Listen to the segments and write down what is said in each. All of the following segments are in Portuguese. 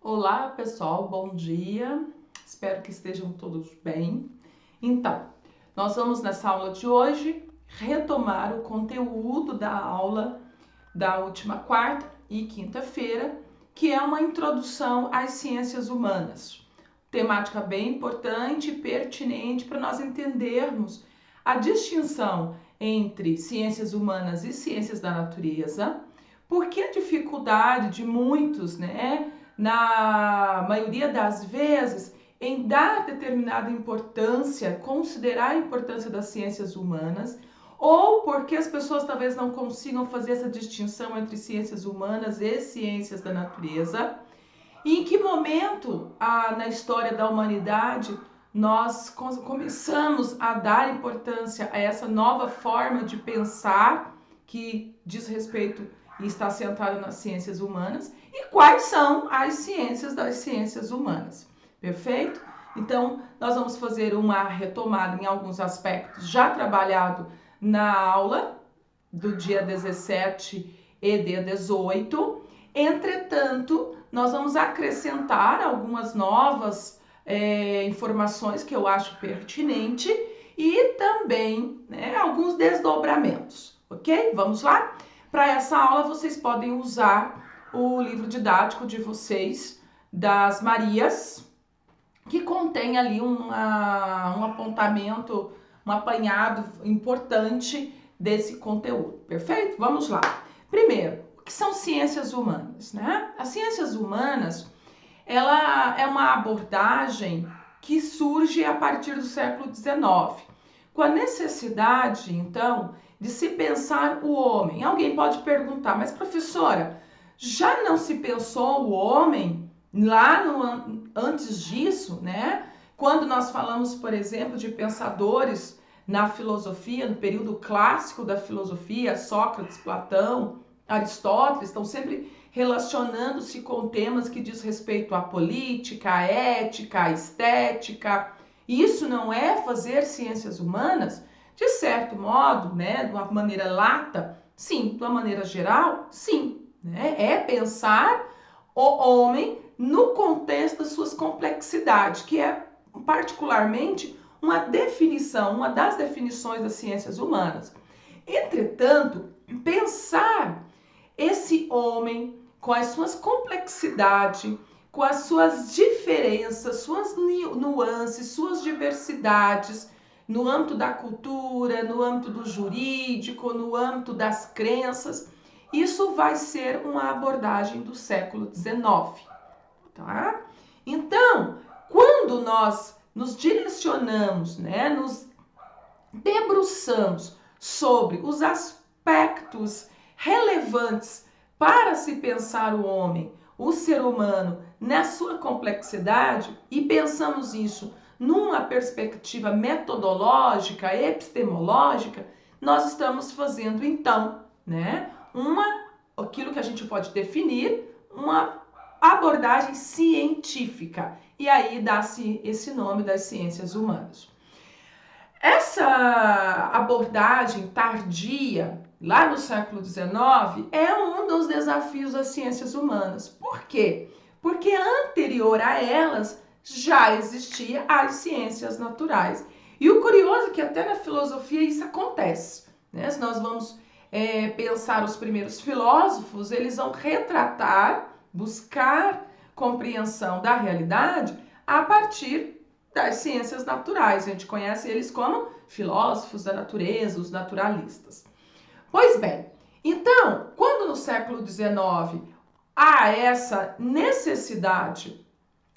Olá, pessoal, bom dia. Espero que estejam todos bem. Então, nós vamos nessa aula de hoje retomar o conteúdo da aula da última quarta e quinta-feira, que é uma introdução às ciências humanas. Temática bem importante e pertinente para nós entendermos a distinção entre ciências humanas e ciências da natureza, porque a dificuldade de muitos, na maioria das vezes, em dar determinada importância, considerar a importância das ciências humanas, ou porque as pessoas talvez não consigam fazer essa distinção entre ciências humanas e ciências da natureza. E em que momento na história da humanidade nós começamos a dar importância a essa nova forma de pensar que diz respeito e está centrada nas ciências humanas, e quais são as ciências das ciências humanas. Perfeito? Então, nós vamos fazer uma retomada em alguns aspectos já trabalhado na aula do dia 17 e dia 18. Entretanto, nós vamos acrescentar algumas novas informações que eu acho pertinente e também alguns desdobramentos, ok? Vamos lá? Para essa aula, vocês podem usar o livro didático de vocês, das Marias, que contém ali um apontamento, um apanhado importante desse conteúdo, perfeito? Vamos lá. Primeiro, o que são ciências humanas, né? As ciências humanas, ela é uma abordagem que surge a partir do século XIX, com a necessidade, então, de se pensar o homem. Alguém pode perguntar, mas professora, já não se pensou o homem lá antes disso, né? Quando nós falamos, por exemplo, de pensadores na filosofia, no período clássico da filosofia, Sócrates, Platão, Aristóteles, estão sempre relacionando-se com temas que diz respeito à política, à ética, à estética. Isso não é fazer ciências humanas? De certo modo, né, de uma maneira lata, sim. De uma maneira geral, sim. Né? É pensar o homem no contexto das suas complexidades, que é particularmente uma das definições das ciências humanas. Entretanto, pensar esse homem com as suas complexidades, com as suas diferenças, suas nuances, suas diversidades, no âmbito da cultura, no âmbito do jurídico, no âmbito das crenças, isso vai ser uma abordagem do século XIX, tá? Então, quando nós nos direcionamos, nos debruçamos sobre os aspectos relevantes para se pensar o homem, o ser humano, na sua complexidade, e pensamos isso numa perspectiva metodológica, epistemológica, nós estamos fazendo então, aquilo que a gente pode definir, uma abordagem científica, e aí dá-se esse nome das ciências humanas. Essa abordagem tardia, lá no século XIX, é um dos desafios das ciências humanas. Por quê? Porque anterior a elas já existia as ciências naturais. E o curioso é que até na filosofia isso acontece. Se nós vamos pensar os primeiros filósofos, eles vão retratar, buscar compreensão da realidade a partir das ciências naturais. A gente conhece eles como filósofos da natureza, os naturalistas. Pois bem, então, quando no século XIX há essa necessidade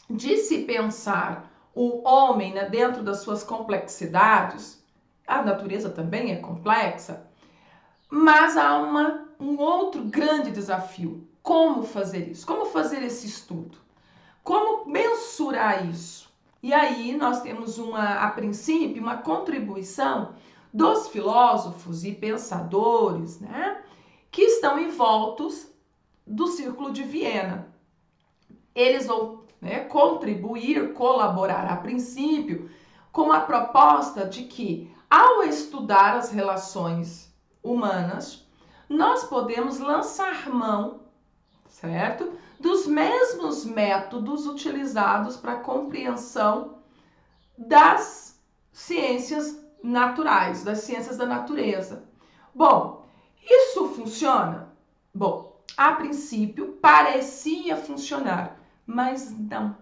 de se pensar o homem dentro das suas complexidades, a natureza também é complexa, mas há um outro grande desafio. Como fazer isso? Como fazer esse estudo? Como mensurar isso? E aí nós temos a princípio, uma contribuição dos filósofos e pensadores, que estão envoltos do Círculo de Viena. Eles vão contribuir, colaborar a princípio com a proposta de que, ao estudar as relações humanas, nós podemos lançar mão, certo? Dos mesmos métodos utilizados para a compreensão das ciências naturais, das ciências da natureza. Bom, isso funciona? Bom, a princípio parecia funcionar, mas não.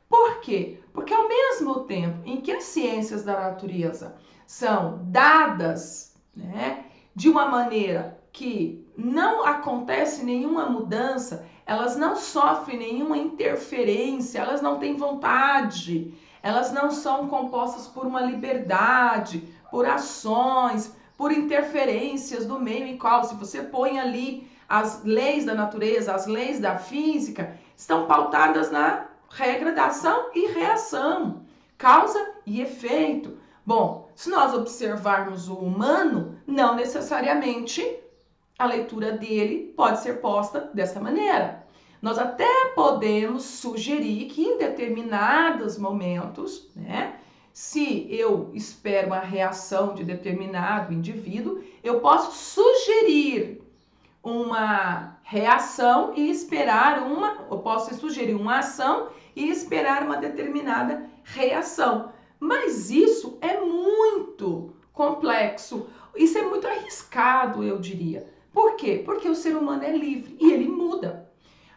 Por quê? Porque ao mesmo tempo em que as ciências da natureza são dadas, né, de uma maneira que não acontece nenhuma mudança, elas não sofrem nenhuma interferência, elas não têm vontade, elas não são compostas por uma liberdade, por ações, por interferências do meio em qual, se você põe ali as leis da natureza, as leis da física, estão pautadas na regra da ação e reação, causa e efeito. Bom, se nós observarmos o humano, não necessariamente a leitura dele pode ser posta dessa maneira. Nós até podemos sugerir que em determinados momentos, né, se eu espero uma reação de determinado indivíduo, eu posso sugerir uma reação e esperar eu posso sugerir uma ação e esperar uma determinada reação. Mas isso é muito complexo, isso é muito arriscado, eu diria. Por quê? Porque o ser humano é livre e ele muda.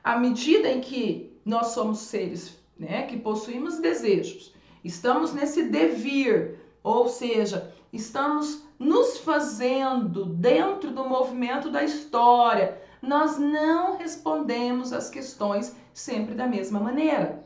À medida em que nós somos seres, né, que possuímos desejos, estamos nesse devir, ou seja, estamos nos fazendo dentro do movimento da história, nós não respondemos às questões sempre da mesma maneira.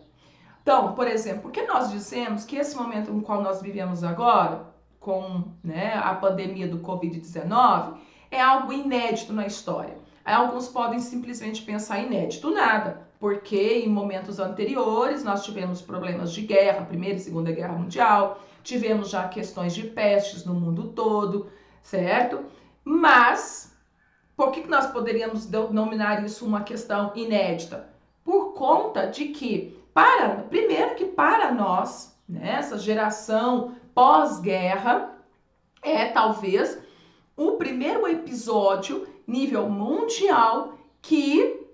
Então, por exemplo, por que nós dizemos que esse momento no qual nós vivemos agora, com, né, a pandemia do Covid-19, é algo inédito na história? Alguns podem simplesmente pensar inédito nada, porque em momentos anteriores nós tivemos problemas de guerra, Primeira e Segunda Guerra Mundial, tivemos já questões de pestes no mundo todo, certo? Mas por que nós poderíamos denominar isso uma questão inédita? Por conta de que, primeiro que para nós, né, essa geração pós-guerra, é talvez o primeiro episódio nível mundial que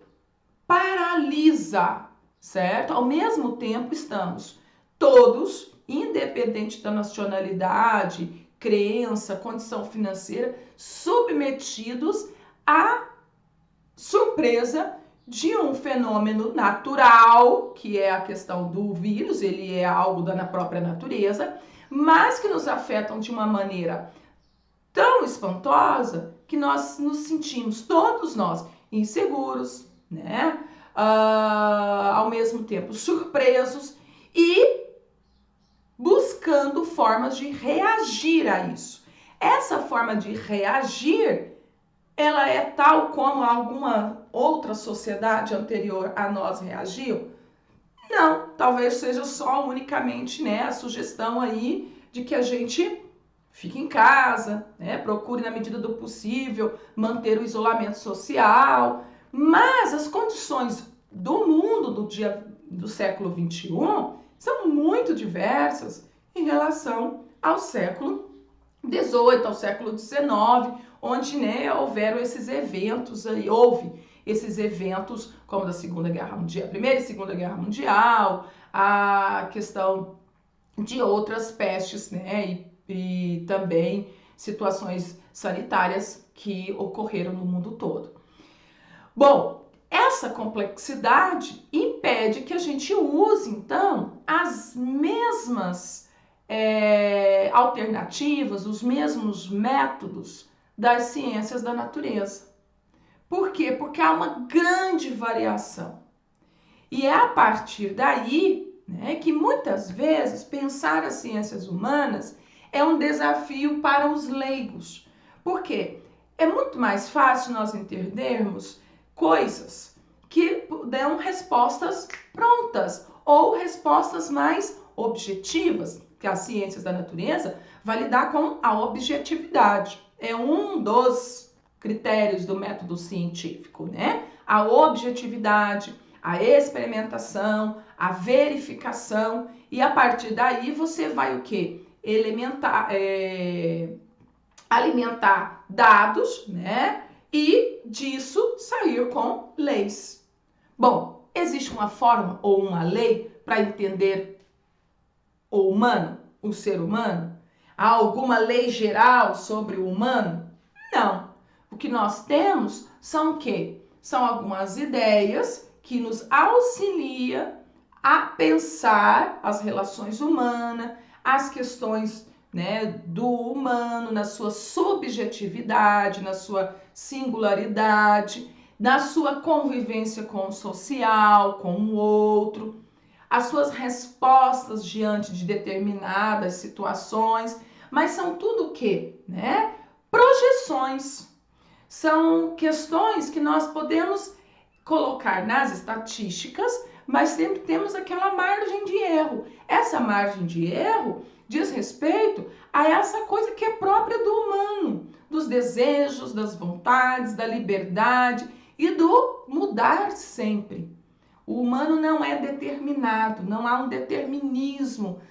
paralisa, certo? Ao mesmo tempo estamos todos, independente da nacionalidade, crença, condição financeira, submetidos à surpresa de um fenômeno natural, que é a questão do vírus, ele é algo da própria natureza, mas que nos afetam de uma maneira tão espantosa que nós nos sentimos, todos nós, inseguros, né? Ao mesmo tempo surpresos e buscando formas de reagir a isso. Essa forma de reagir, ela é tal como alguma outra sociedade anterior a nós reagiu? Não, talvez seja só unicamente, né, a sugestão aí de que a gente fique em casa, né, procure na medida do possível manter o isolamento social, mas as condições do mundo do século XXI são muito diversas em relação ao século XVIII, ao século XIX, onde, né, houve esses eventos como da Segunda Guerra Mundial, Primeira e Segunda Guerra Mundial, a questão de outras pestes, né, e também situações sanitárias que ocorreram no mundo todo. Bom, essa complexidade impede que a gente use, então, as mesmas alternativas, os mesmos métodos das ciências da natureza. Por quê? Porque há uma grande variação. E é a partir daí, né, que muitas vezes pensar as ciências humanas é um desafio para os leigos. Por quê? É muito mais fácil nós entendermos coisas que dão respostas prontas ou respostas mais objetivas, que as ciências da natureza vai lidar com a objetividade. É um dos critérios do método científico, né? A objetividade, a experimentação, a verificação, e a partir daí você vai o quê? Alimentar dados, né? E disso sair com leis. Bom, existe uma forma ou uma lei para entender o humano, o ser humano? Há alguma lei geral sobre o humano? Não. O que nós temos são o quê? São algumas ideias que nos auxiliam a pensar as relações humanas, as questões, né, do humano na sua subjetividade, na sua singularidade, na sua convivência com o social, com o outro, as suas respostas diante de determinadas situações, mas são tudo o quê? Né? Projeções. São questões que nós podemos colocar nas estatísticas, mas sempre temos aquela margem de erro. Essa margem de erro diz respeito a essa coisa que é própria do humano, dos desejos, das vontades, da liberdade e do mudar sempre. O humano não é determinado, não há um determinismo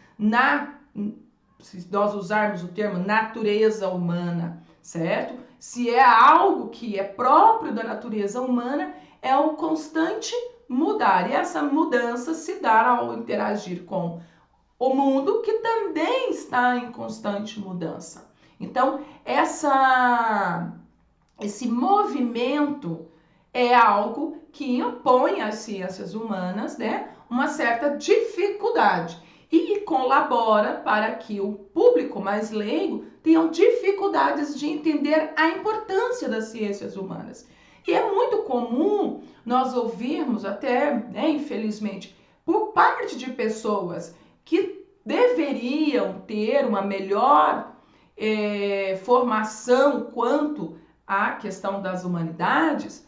se nós usarmos o termo natureza humana, certo? Se é algo que é próprio da natureza humana, é o constante mudar. E essa mudança se dá ao interagir com o mundo, que também está em constante mudança. Então, esse movimento é algo que impõe às ciências humanas, né, uma certa dificuldade e colabora para que o público mais leigo tenha dificuldades de entender a importância das ciências humanas. E é muito comum nós ouvirmos até, né, infelizmente, por parte de pessoas que deveriam ter uma melhor formação quanto à questão das humanidades,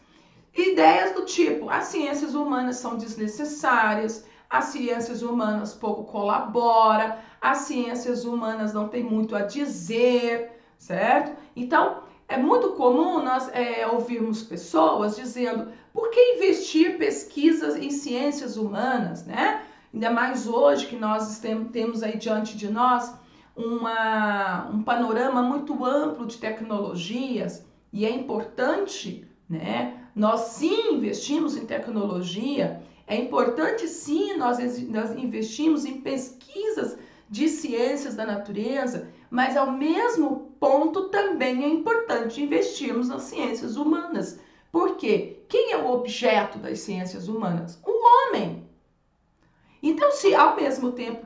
ideias do tipo: as ciências humanas são desnecessárias, as ciências humanas pouco colaboram, as ciências humanas não têm muito a dizer, certo? Então, é muito comum nós ouvirmos pessoas dizendo: por que investir pesquisas em ciências humanas, né? Ainda mais hoje que nós temos aí diante de nós um panorama muito amplo de tecnologias, e é importante, né, nós sim investimos em tecnologia, é importante sim nós investimos em pesquisas de ciências da natureza, mas ao mesmo ponto também é importante investirmos nas ciências humanas. Por quê? Quem é o objeto das ciências humanas? O homem. Então, se ao mesmo tempo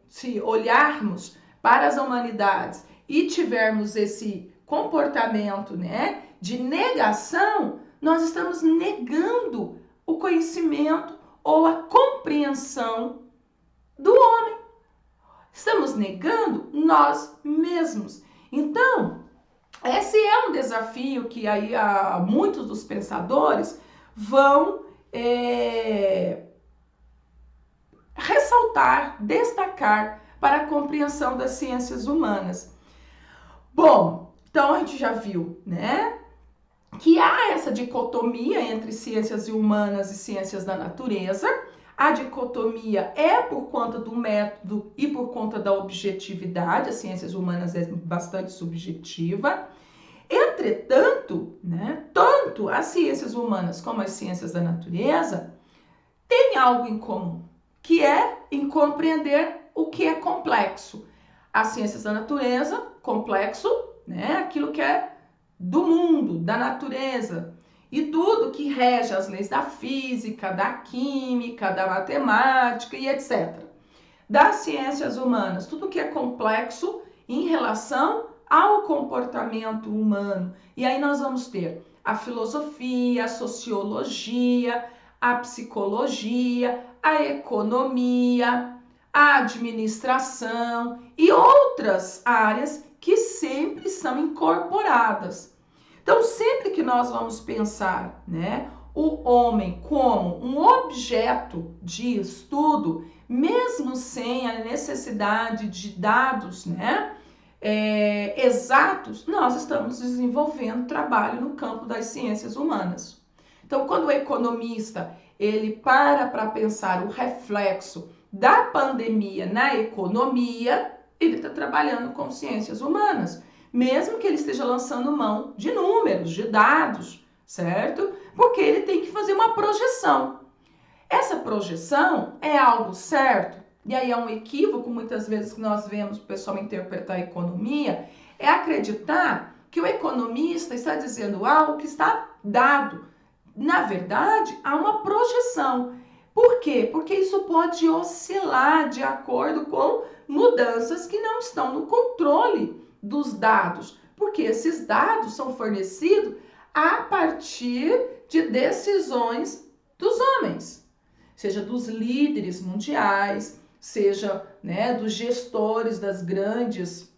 se olharmos para as humanidades e tivermos esse comportamento, né, de negação, nós estamos negando o conhecimento ou a compreensão do homem. Estamos negando nós mesmos. Então, esse é um desafio que aí muitos dos pensadores vão ressaltar, destacar para a compreensão das ciências humanas. Bom, então a gente já viu, né, que há essa dicotomia entre ciências humanas e ciências da natureza. A dicotomia é por conta do método e por conta da objetividade. As ciências humanas é bastante subjetiva. Entretanto, né, tanto as ciências humanas como as ciências da natureza têm algo em comum, que é em compreender o que é complexo. As ciências da natureza, complexo, né, aquilo que é do mundo, da natureza, e tudo que rege as leis da física, da química, da matemática e etc. Das ciências humanas, tudo que é complexo em relação ao comportamento humano. E aí nós vamos ter a filosofia, a sociologia, a psicologia, a economia, a administração e outras áreas que sempre são incorporadas. Então, sempre que nós vamos pensar, né, o homem como um objeto de estudo, mesmo sem a necessidade de dados, né, exatos, nós estamos desenvolvendo trabalho no campo das ciências humanas. Então, quando o economista ele para pensar o reflexo da pandemia na economia, ele está trabalhando com ciências humanas, mesmo que ele esteja lançando mão de números, de dados, certo? Porque ele tem que fazer uma projeção. Essa projeção é algo certo? E aí é um equívoco, muitas vezes, que nós vemos o pessoal interpretar a economia, é acreditar que o economista está dizendo algo que está dado. Na verdade, há uma projeção. Por quê? Porque isso pode oscilar de acordo com mudanças que não estão no controle dos dados, porque esses dados são fornecidos a partir de decisões dos homens, seja dos líderes mundiais, seja, né, dos gestores das grandes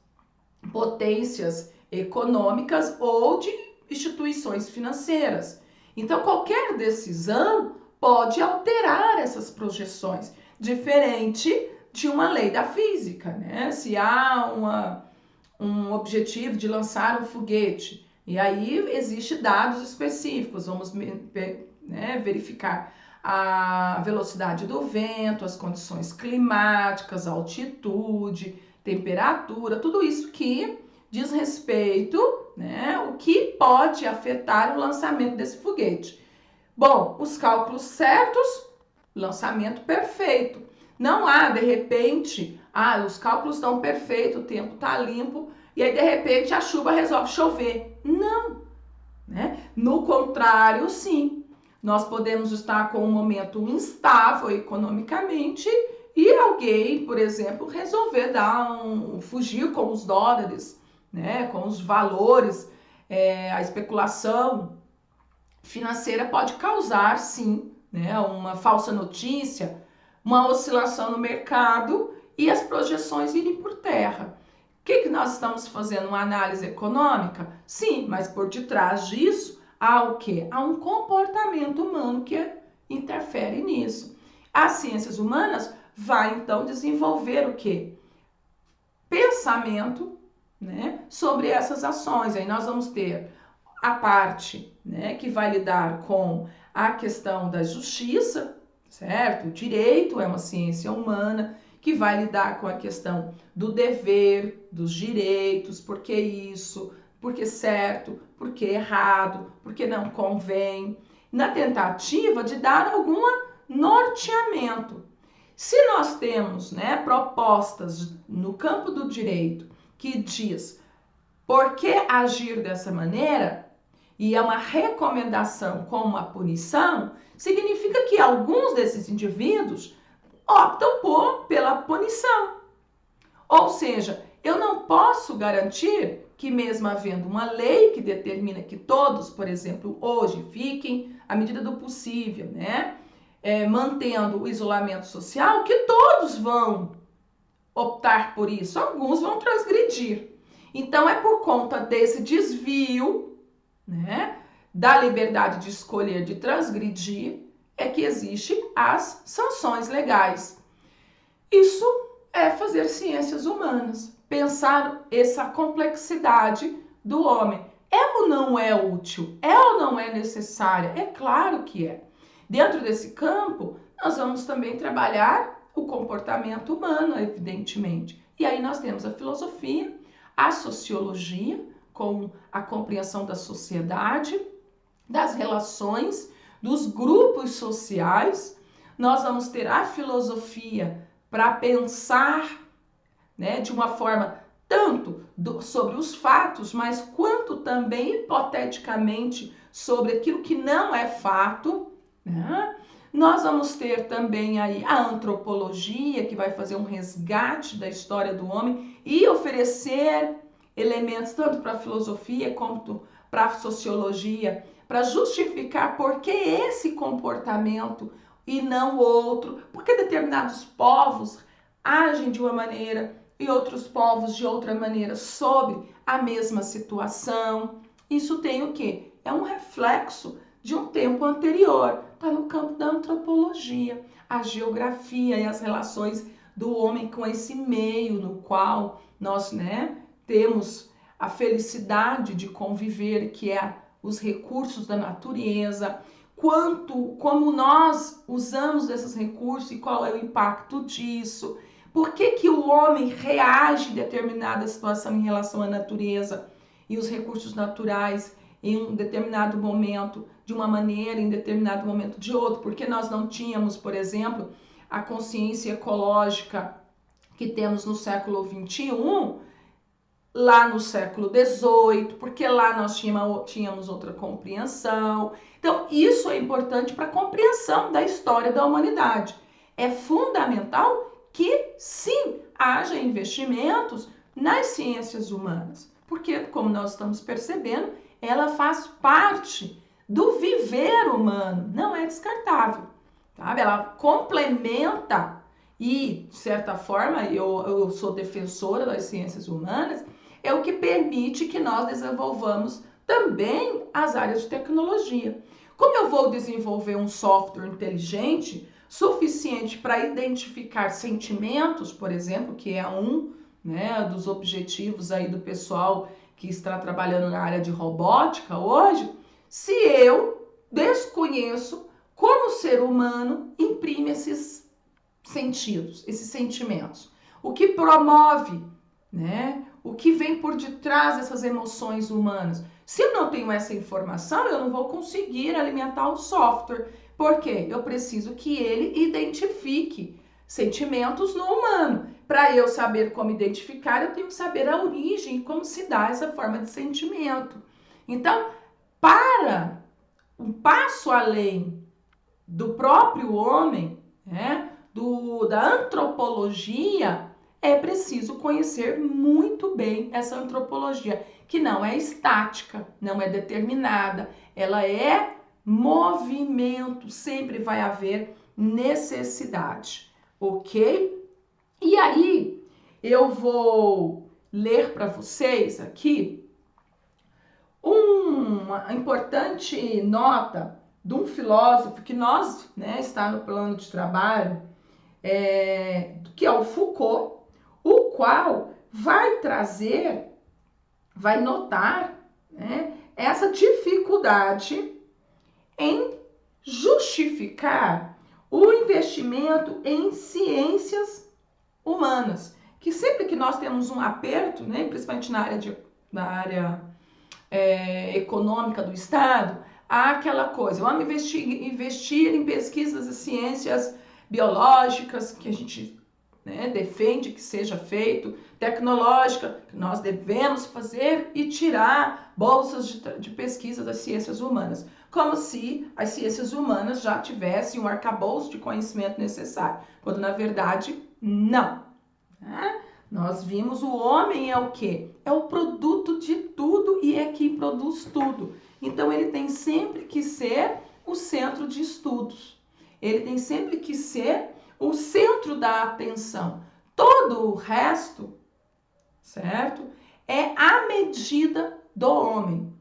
potências econômicas ou de instituições financeiras. Então, qualquer decisão pode alterar essas projeções, diferente de uma lei da física, né? Se há um objetivo de lançar um foguete, e aí existem dados específicos, vamos verificar a velocidade do vento, as condições climáticas, altitude, temperatura, tudo isso que diz respeito, né, o que pode afetar o lançamento desse foguete. Bom, os cálculos certos, lançamento perfeito. Não há, de repente, os cálculos estão perfeitos, o tempo está limpo, e aí, de repente, a chuva resolve chover. Não, né? No contrário, sim. Nós podemos estar com um momento instável economicamente e alguém, por exemplo, resolver fugir com os dólares, né? Com os valores, a especulação financeira pode causar, sim, né? Uma falsa notícia, uma oscilação no mercado e as projeções irem por terra. O que nós estamos fazendo? Uma análise econômica? Sim, mas por detrás disso há o quê? Há um comportamento humano que interfere nisso. As ciências humanas vai então desenvolver o quê? Pensamento, né, sobre essas ações. Aí nós vamos ter a parte, né, que vai lidar com a questão da justiça, certo? O direito é uma ciência humana que vai lidar com a questão do dever, dos direitos, por que isso, por que certo, por que errado, por que não convém, na tentativa de dar algum norteamento. Se nós temos, né, propostas no campo do direito que diz por que agir dessa maneira, e é uma recomendação com uma punição, significa que alguns desses indivíduos optam pela punição. Ou seja, eu não posso garantir que mesmo havendo uma lei que determina que todos, por exemplo, hoje fiquem à medida do possível, né, mantendo o isolamento social, que todos vão optar por isso, alguns vão transgredir. Então é por conta desse desvio, né, da liberdade de escolher, de transgredir, é que existem as sanções legais. Isso é fazer ciências humanas, pensar essa complexidade do homem. É ou não é útil? É ou não é necessária? É claro que é. Dentro desse campo, nós vamos também trabalhar o comportamento humano, evidentemente. E aí nós temos a filosofia, a sociologia, com a compreensão da sociedade, das relações, dos grupos sociais. Nós vamos ter a filosofia para pensar, né, de uma forma tanto sobre os fatos, mas quanto também hipoteticamente sobre aquilo que não é fato, né? Nós vamos ter também aí a antropologia, que vai fazer um resgate da história do homem e oferecer elementos tanto para a filosofia quanto para a sociologia, para justificar por que esse comportamento e não outro, porque determinados povos agem de uma maneira e outros povos de outra maneira sobre a mesma situação. Isso tem o quê? É um reflexo de um tempo anterior, está no campo da antropologia, a geografia e as relações do homem com esse meio no qual nós, né, temos a felicidade de conviver, que é os recursos da natureza, como nós usamos esses recursos e qual é o impacto disso, por que o homem reage em determinada situação em relação à natureza e os recursos naturais em um determinado momento de uma maneira, em determinado momento de outro, porque nós não tínhamos, por exemplo, a consciência ecológica que temos no século XXI, lá no século XVIII, porque lá nós tínhamos outra compreensão. Então, isso é importante para a compreensão da história da humanidade. É fundamental que, sim, haja investimentos nas ciências humanas, porque, como nós estamos percebendo, ela faz parte do viver humano, não é descartável, sabe? Ela complementa e, de certa forma, eu sou defensora das ciências humanas, é o que permite que nós desenvolvamos também as áreas de tecnologia. Como eu vou desenvolver um software inteligente suficiente para identificar sentimentos, por exemplo, que é um, né, dos objetivos aí do pessoal que está trabalhando na área de robótica hoje, se eu desconheço como o ser humano imprime esses sentidos, esses sentimentos, o que promove, né, o que vem por detrás dessas emoções humanas. Se eu não tenho essa informação, eu não vou conseguir alimentar o software, porque eu preciso que ele identifique sentimentos no humano. Para eu saber como identificar, eu tenho que saber a origem, como se dá essa forma de sentimento. Então, para um passo além do próprio homem, né, da antropologia, é preciso conhecer muito bem essa antropologia, que não é estática, não é determinada, ela é movimento, sempre vai haver necessidade, ok? E aí, eu vou ler para vocês aqui uma importante nota de um filósofo que nós, né, está no plano de trabalho, que é o Foucault, o qual vai trazer, vai notar, né, essa dificuldade em justificar o investimento em ciências humanas, que sempre que nós temos um aperto, né, principalmente na área econômica do Estado, há aquela coisa, vamos investir em pesquisas e ciências biológicas, que a gente, né, defende que seja feito, tecnológica, que nós devemos fazer e tirar bolsas de pesquisa das ciências humanas, como se as ciências humanas já tivessem um arcabouço de conhecimento necessário, quando na verdade não. Né? Nós vimos o homem é o quê? É o produto de tudo e é quem produz tudo. Então ele tem sempre que ser o centro de estudos. Ele tem sempre que ser o centro da atenção. Todo o resto, certo? É a medida do homem.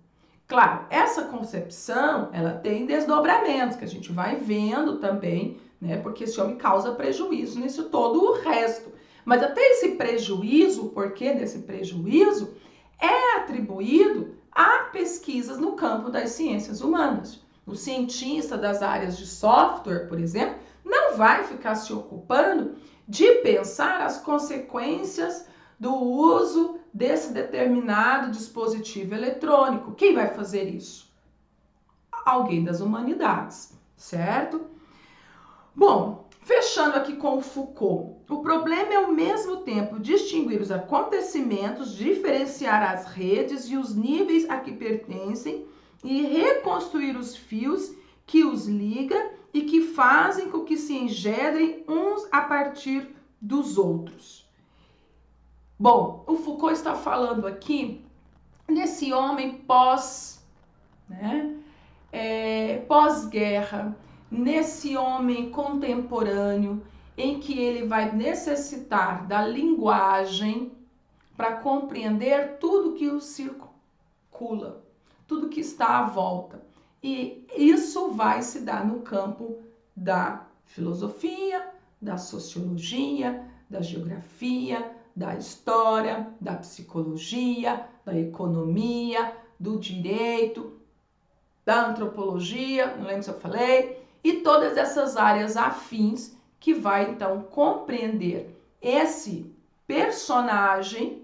Claro, essa concepção, ela tem desdobramentos, que a gente vai vendo também, né? Porque esse homem causa prejuízo nisso todo o resto. Mas até esse prejuízo, o porquê desse prejuízo, é atribuído a pesquisas no campo das ciências humanas. O cientista das áreas de software, por exemplo, não vai ficar se ocupando de pensar as consequências do uso desse determinado dispositivo eletrônico. Quem vai fazer isso? Alguém das humanidades, certo? Bom, fechando aqui com o Foucault, o problema é ao mesmo tempo distinguir os acontecimentos, diferenciar as redes e os níveis a que pertencem e reconstruir os fios que os liga e que fazem com que se engendrem uns a partir dos outros. Bom, o Foucault está falando aqui nesse homem pós-guerra, nesse homem contemporâneo, em que ele vai necessitar da linguagem para compreender tudo que o circula, tudo que está à volta. E isso vai se dar no campo da filosofia, da sociologia, da geografia, da história, da psicologia, da economia, do direito, da antropologia, não lembro se eu falei, e todas essas áreas afins que vai então compreender esse personagem,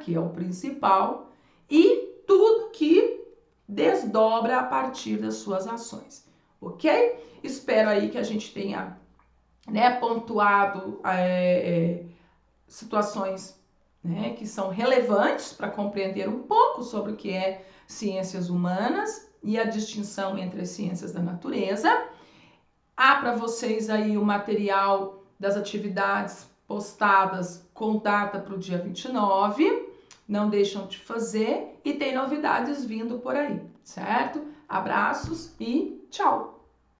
que é o principal, e tudo que desdobra a partir das suas ações, ok? Espero aí que a gente tenha, né, pontuado situações, né, que são relevantes para compreender um pouco sobre o que é ciências humanas e a distinção entre as ciências da natureza. Há para vocês aí o material das atividades postadas com data para o dia 29. Não deixam de fazer e tem novidades vindo por aí, certo? Abraços e tchau!